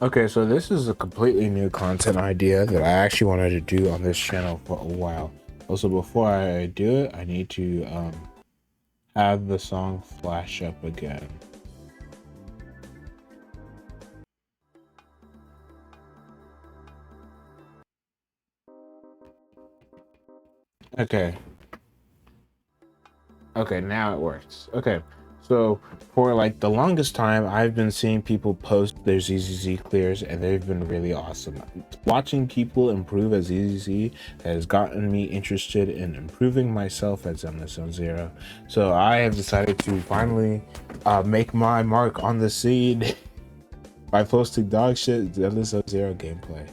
Okay, so this is a completely new content idea that I actually wanted to do on this channel for a while. Also, before I do it, I need to have the song flash up again. Okay. Okay, now it works. Okay. So for like the longest time, I've been seeing people post their ZZZ clears, and they've been really awesome. Watching people improve at ZZZ has gotten me interested in improving myself at Zenless Zone Zero. So I have decided to finally make my mark on the scene by posting dog shit Zenless Zone Zero gameplay.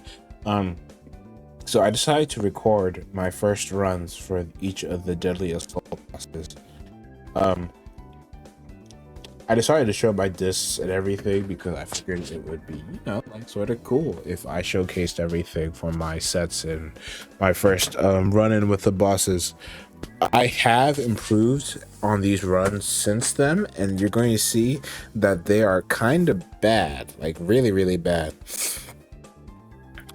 So I decided to record my first runs for each of the Deadly Assault bosses. Um, I decided to show my discs and everything because I figured it would be, like sort of cool if I showcased everything for my sets and my first run-in with the bosses. I have improved on these runs since then, and you're going to see that they are kind of bad, like really, really bad.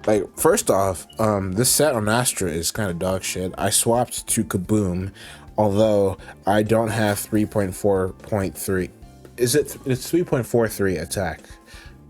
Like, first off, this set on Astra is kind of dog shit. I swapped to Kaboom, although I don't have 3.4.3. It's 3.43 attack.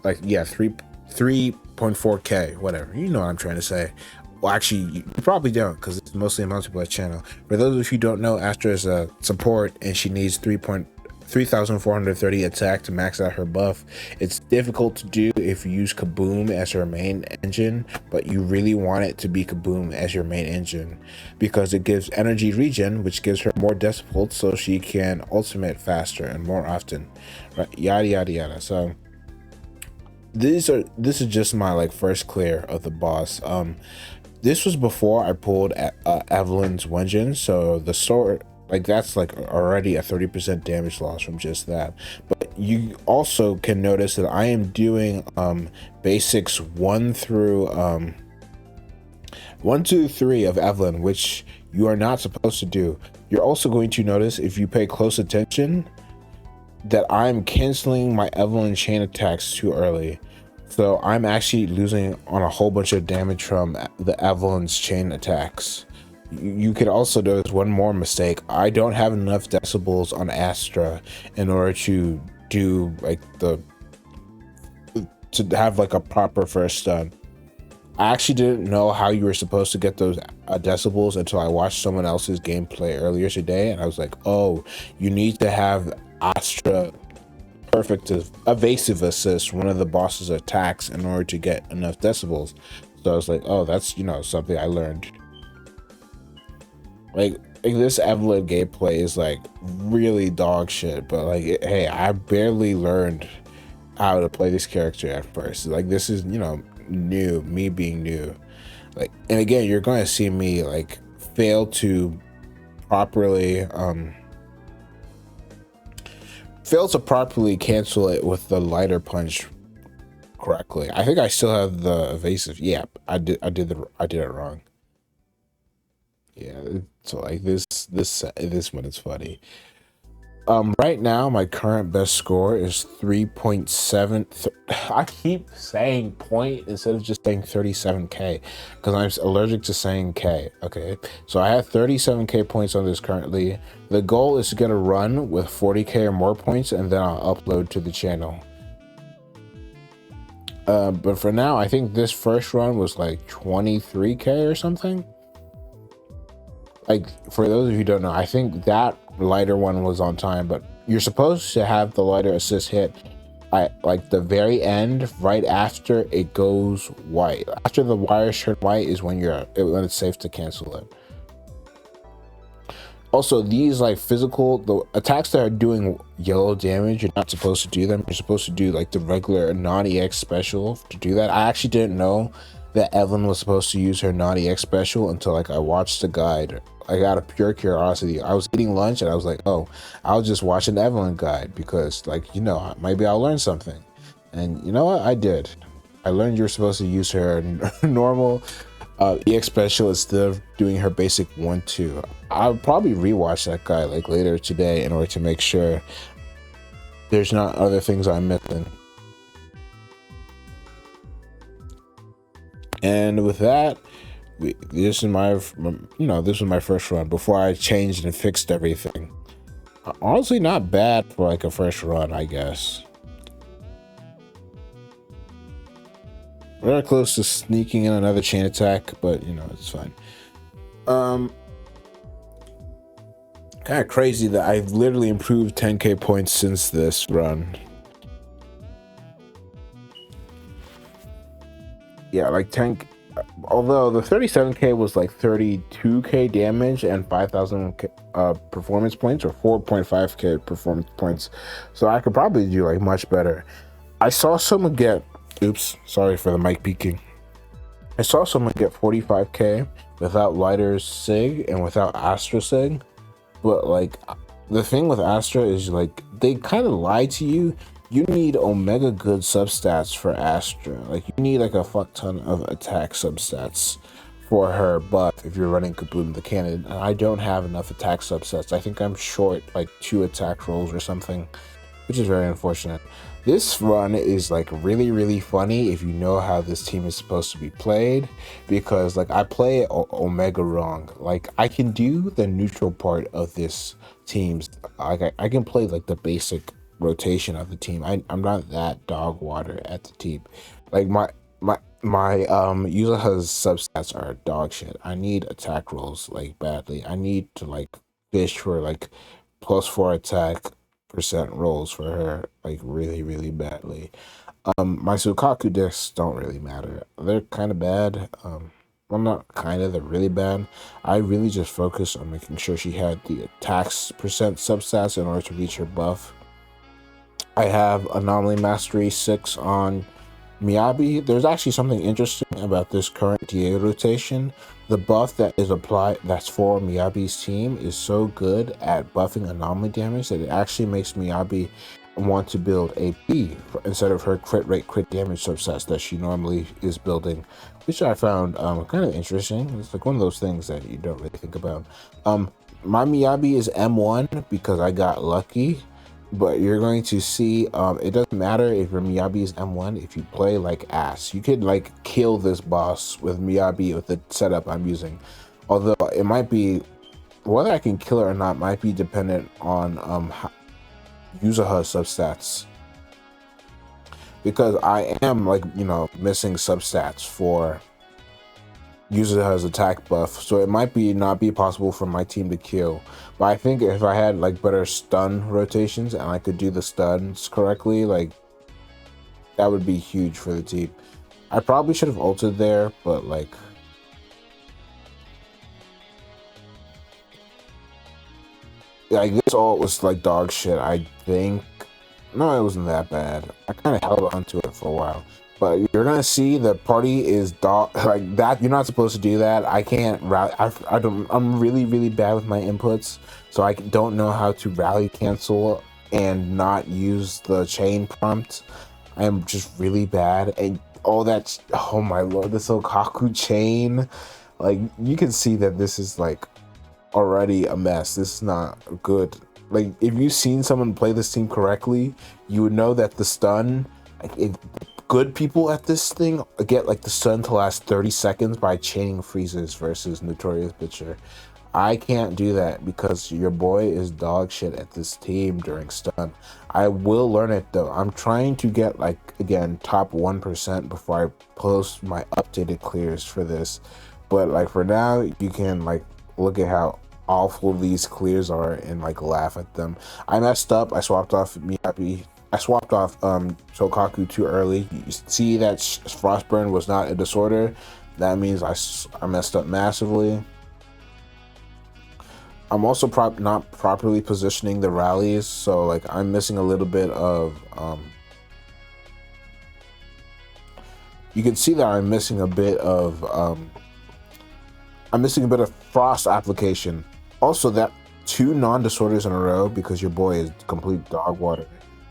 Like, yeah, 3.4k, whatever. You know what I'm trying to say. Well, actually, you probably don't, because it's mostly a multiplayer channel. For those of you who don't know, Astra is a support, and she needs 3,430 attack to max out her buff. It's difficult to do if you use Kaboom as her main engine, but you really want it to be Kaboom as your main engine because it gives energy regen, which gives her more decibels so she can ultimate faster and more often, right? Yada yada yada. So this is just my like first clear of the boss. This was before I pulled Evelyn's Wengeance, so the sword, like, that's like already a 30% damage loss from just that. But you also can notice that I am doing basics 1 through 1, 2, 3 of Evelyn, which you are not supposed to do. You're also going to notice, if you pay close attention, that I'm canceling my Evelyn chain attacks too early. So I'm actually losing on a whole bunch of damage from the Evelyn's chain attacks. You could also notice one more mistake. I don't have enough decibels on Astra in order to do like to have like a proper first stun. I actually didn't know how you were supposed to get those decibels until I watched someone else's gameplay earlier today, and I was like, oh, you need to have Astra perfect evasive assist one of the boss's attacks in order to get enough decibels. So I was like, oh, that's something I learned. Like this Evelyn gameplay is like really dog shit, but like hey, I barely learned how to play this character at first. Like, this is new, me being new. Like, and again, you're going to see me like fail to properly cancel it with the lighter punch correctly. I think I still have the evasive. Yeah, I did it wrong. Yeah, so like this one is funny. Right now my current best score is 3.7. I keep saying point instead of just saying 37k because I'm allergic to saying k. Okay, so I have 37k points on this currently. The goal is to get a run with 40k or more points, and then I'll upload to the channel. But for now, I think this first run was like 23k or something. Like, for those of you who don't know, I think that lighter one was on time, but you're supposed to have the lighter assist hit at like the very end, right after it goes white. After the wires turn white is when when it's safe to cancel it. Also, these like the attacks that are doing yellow damage, you're not supposed to do them. You're supposed to do like the regular non-EX special to do that. I actually didn't know that Evelyn was supposed to use her non-EX special until like I watched the guide. I got a pure curiosity. I was eating lunch and I was like, oh, I'll just watch an Evelyn guide because, like, maybe I'll learn something. And you know what? I did. I learned you're supposed to use her normal EX special instead of doing her basic 1-2. I'll probably rewatch that guy like later today in order to make sure there's not other things I'm missing. And with that, this is my, this was my first run before I changed and fixed everything. Honestly, not bad for like a first run, I guess. Very close to sneaking in another chain attack, but it's fine. Kind of crazy that I've literally improved 10k points since this run. Yeah, like 10. Although the 37k was like 32k damage and 5,000 performance points, or 4.5k performance points, so I could probably do like much better. I saw someone get, oops, sorry for the mic peaking. I saw someone get 45k without Lighter's Sig and without Astra Sig, but like the thing with Astra is like they kind of lie to you. You need Omega good substats for Astra. Like you need like a fuck ton of attack substats for her buff if you're running Kaboom the Cannon, and I don't have enough attack subsets. I think I'm short like 2 attack rolls or something, which is very unfortunate. This run is like really funny if you know how this team is supposed to be played, because like I play Omega wrong. Like I can do the neutral part of this team's, I can play like the basic rotation of the team. I'm not that dog water at the team. Like my Yuzaha's substats are dog shit. I need attack rolls like badly. I need to like fish for like +4 attack percent rolls for her like really badly. My Sukaku discs don't really matter. They're kind of bad. Well, not kind of, they're really bad. I really just focused on making sure she had the attacks percent substats in order to reach her buff. I have Anomaly Mastery 6 on Miyabi. There's actually something interesting about this current DA rotation. The buff that is applied, that's for Miyabi's team, is so good at buffing anomaly damage that it actually makes Miyabi want to build AP instead of her crit rate, crit damage subsets that she normally is building, which I found kind of interesting. It's like one of those things that you don't really think about. My Miyabi is M1 because I got lucky. But you're going to see, it doesn't matter if your Miyabi is M1 if you play like ass. You could like kill this boss with Miyabi with the setup I'm using. Although it might be, whether I can kill her or not might be dependent on Yuzaha substats. Because I am like, missing substats for Yuzaha's attack buff, so it might not be possible for my team to kill. But I think if I had like better stun rotations and I could do the stuns correctly, like that would be huge for the team. I probably should have ulted there, but like this ult was like dog shit. I think no, it wasn't that bad. I kind of held on to it for a while. But you're gonna see the party is dog like that. You're not supposed to do that. I can't rally. I'm really bad with my inputs, so I don't know how to rally cancel and not use the chain prompt. I am just really bad. And all that. Oh my lord, this H-Kkohaku chain. Like you can see that this is like already a mess. This is not good. Like if you've seen someone play this team correctly, you would know that the stun, like if good people at this thing get like the stun to last 30 seconds by chaining freezes versus Notorious Bitcher. I can't do that because your boy is dog shit at this team during stun. I will learn it though. I'm trying to get like, again, top 1% before I post my updated clears for this. But like for now, you can like look at how awful these clears are and like laugh at them. I messed up. I swapped off Miyabi. I swapped off H-Kkohaku too early. You see that Frostburn was not a disorder. That means I messed up massively. I'm also not properly positioning the rallies, so like I'm missing a little bit of you can see that I'm missing a bit of frost application. Also, that 2 non-disorders in a row because your boy is complete dog water.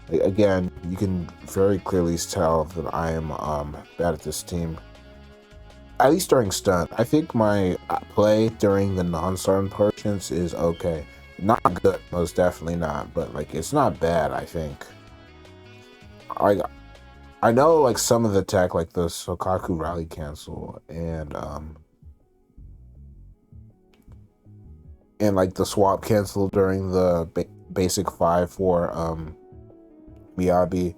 Again, you can very clearly tell that I am bad at this team. At least during stun. I think my play during the non-stun portions is okay. Not good, most definitely not, but like it's not bad, I think. I know like some of the tech, like the Sokaku rally cancel and like the swap cancel during the basic 5 for Miyabi.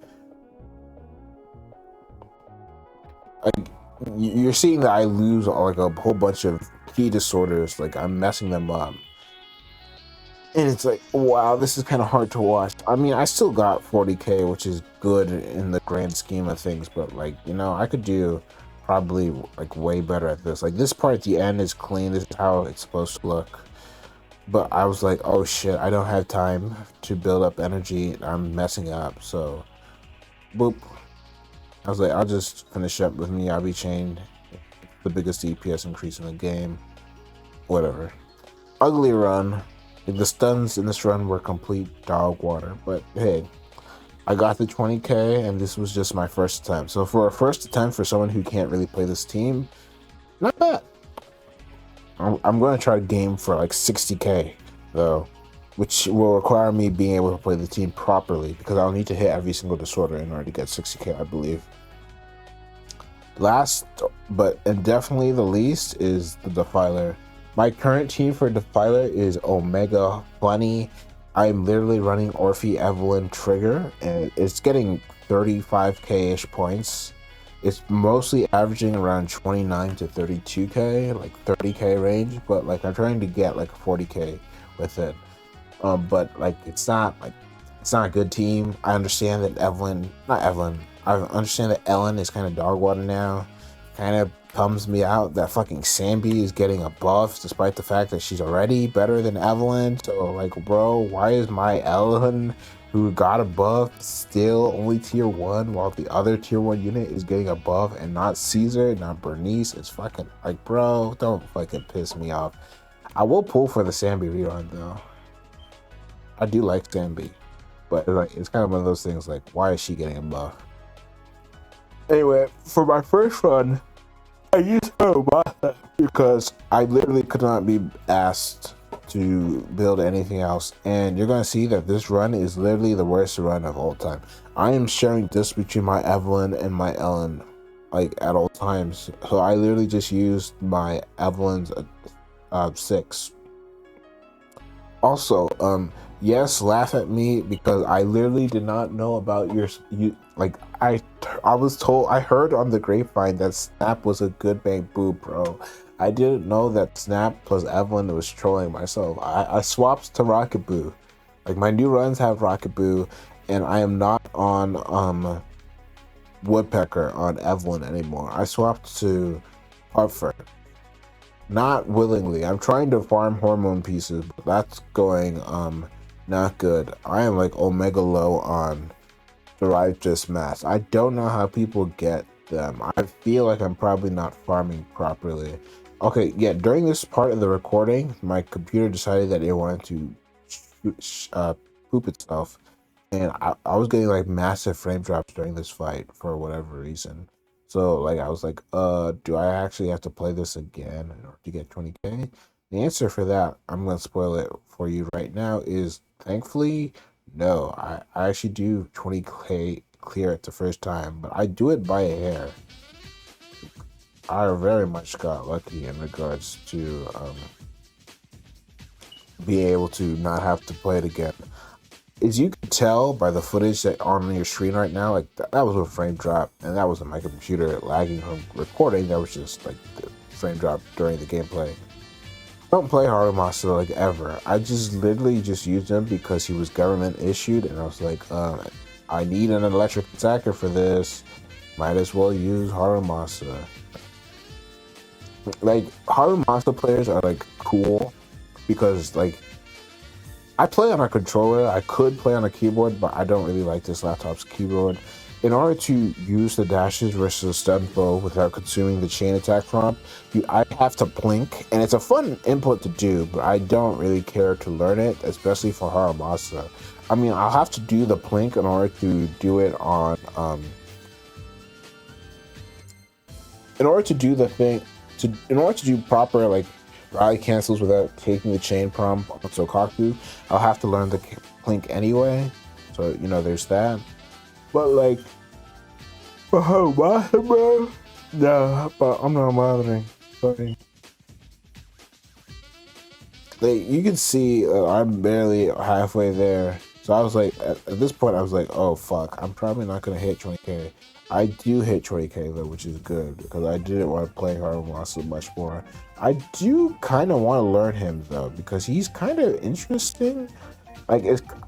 Like you're seeing that I lose like a whole bunch of key disorders. Like I'm messing them up. And it's like, wow, this is kind of hard to watch. I mean, I still got 40k, which is good in the grand scheme of things, but like, you know, I could do probably like way better at this. Like this part at the end is clean. This is how it's supposed to look. But I was like, oh shit, I don't have time to build up energy. I'm messing up. So, boop. I was like, I'll just finish up with Miyabi Chain, the biggest DPS increase in the game. Whatever. Ugly run. The stuns in this run were complete dog water, but hey, I got the 20k and this was just my first attempt. So for a first attempt for someone who can't really play this team, not bad. I'm going to try to game for like 60k though, which will require me being able to play the team properly because I'll need to hit every single disorder in order to get 60k, I believe. Last, but and definitely the least, is the Defiler. My current team for Defiler is Omega Bunny. I'm literally running Orphe, Evelyn, Trigger, and it's getting 35k-ish points. It's mostly averaging around 29 to 32k, like 30k range, but like I'm trying to get like 40k with it. But like it's not a good team. I understand that I understand that Ellen is kind of dog water now. Kind of bums me out that fucking Sambi is getting a buff despite the fact that she's already better than Evelyn. So like, bro, why is my Ellen, who got a buff, still only tier 1 while the other tier 1 unit is getting a buff and not Caesar, not Bernice? It's fucking like, bro, don't fucking piss me off. I will pull for the Sambi rerun though. I do like Sambi, but like it's kind of one of those things like, why is she getting a buff? Anyway, for my first run, I used Harumasa because I literally could not be asked to build anything else, and you're gonna see that this run is literally the worst run of all time. I am sharing this between my Evelyn and my Ellen, like at all times. So I literally just used my Evelyn's 6. Also, yes, laugh at me because I literally did not know about I heard on the grapevine that Snap was a good bang boo, bro. I didn't know that Snap plus Evelyn was trolling myself. I swapped to Rocket Boo. Like my new runs have Rocket Boo, and I am not on Woodpecker on Evelyn anymore. I swapped to Hartford. Not willingly. I'm trying to farm hormone pieces, but that's going not good. I am like Omega low on derived just mass. I don't know how people get them. I feel like I'm probably not farming properly. Okay, yeah, during this part of the recording, my computer decided that it wanted to poop itself, and I was getting like massive frame drops during this fight for whatever reason. So like I was like, do I actually have to play this again in order to get 20k? The answer for that, I'm gonna spoil it for you right now, is thankfully no. I actually do 20k clear it the first time, but I do it by a hair. I very much got lucky in regards to being able to not have to play it again. As you can tell by the footage that on your screen right now, like that was a frame drop, and that wasn't my computer lagging from recording. That was just like the frame drop during the gameplay. I don't play Harumasa like ever. I just literally just used him because he was government issued, and I was like, I need an electric attacker for this. Might as well use Harumasa. Like Harumasa players are like cool because like I play on a controller. I could play on a keyboard, but I don't really like this laptop's keyboard. In order to use the dashes versus a stun bow without consuming the chain attack prompt, I have to blink, and it's a fun input to do, but I don't really care to learn it, especially for Harumasa. I mean, I'll have to do the blink in order to do it on, in order to do the thing, in order to do proper, like, rally cancels without taking the chain prompt on H-Kkohaku, I'll have to learn the blink anyway, so, you know, there's that. But, like, Oh, bro. No, but I'm not bothering. Sorry. Like, you can see I'm barely halfway there. So I was like, at this point, I was like, oh fuck, I'm probably not gonna hit 20k. I do hit 20k though, which is good because I didn't want to play Harlem so much more. I do kind of want to learn him though because he's kind of interesting. Like,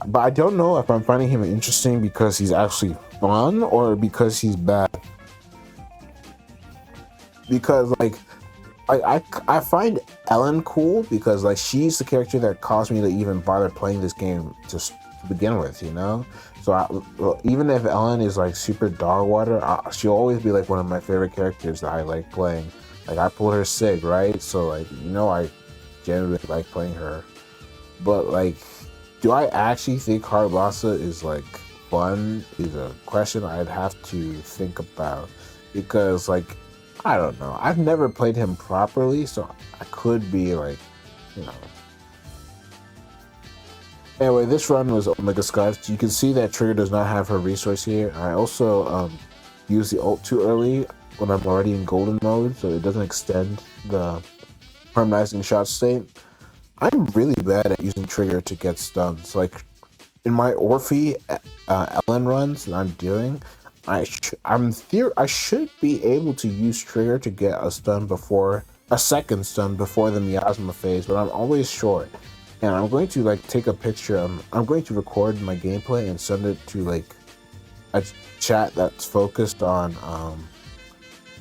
but I don't know if I'm finding him interesting because he's actually fun or because he's bad. Because like I find Ellen cool because like she's the character that caused me to even bother playing this game to begin with, you know. So well, even if Ellen is like super dog water, she'll always be like one of my favorite characters that I like playing. Like I pulled her Sig, right? So like I generally like playing her. But like, do I actually think Harbasa is like fun? Is a question I'd have to think about because like. I don't know. I've never played him properly, so I could be like, you know. Anyway, this run was Omega Scotch. You can see that Trigger does not have her resource here. I also used the ult too early when I'm already in golden mode, so it doesn't extend the harmonizing shot state. I'm really bad at using Trigger to get stuns. Like in my Orphe Ellen runs that I'm doing, I should be able to use Trigger to get a second stun before the miasma phase, but I'm always short. And I'm going to like take a picture. I'm going to record my gameplay and send it to like a chat that's focused on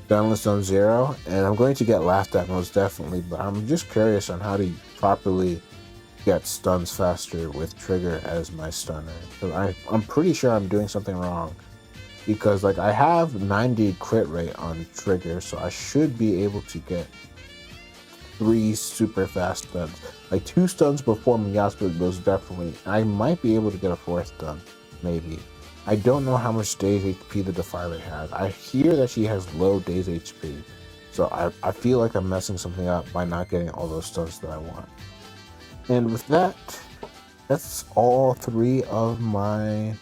Stunless Zone Zero, and I'm going to get laughed at most definitely. But I'm just curious on how to properly get stuns faster with Trigger as my stunner. Because I'm pretty sure I'm doing something wrong. Because like I have 90 crit rate on Trigger, so I should be able to get 3 super fast stuns. Like 2 stuns before Miasma goes definitely. I might be able to get a 4th stun, maybe. I don't know how much days HP the Defiler has. I hear that she has low days HP. So I feel like I'm messing something up by not getting all those stuns that I want. And with that, that's all 3 of my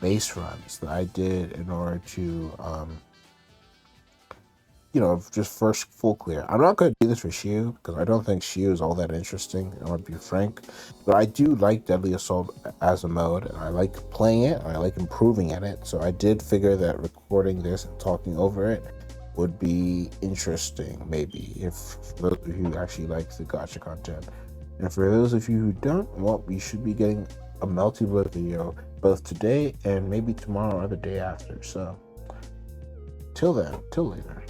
base runs that I did in order to, just first full clear. I'm not going to do this for Shiu because I don't think Shiu is all that interesting, I want to be frank. But I do like Deadly Assault as a mode, and I like playing it, and I like improving at it. So I did figure that recording this and talking over it would be interesting, maybe, if for those of you who actually like the gacha content. And for those of you who don't, well, you should be getting a Melty Blood video both today and maybe tomorrow or the day after. So till then, till later.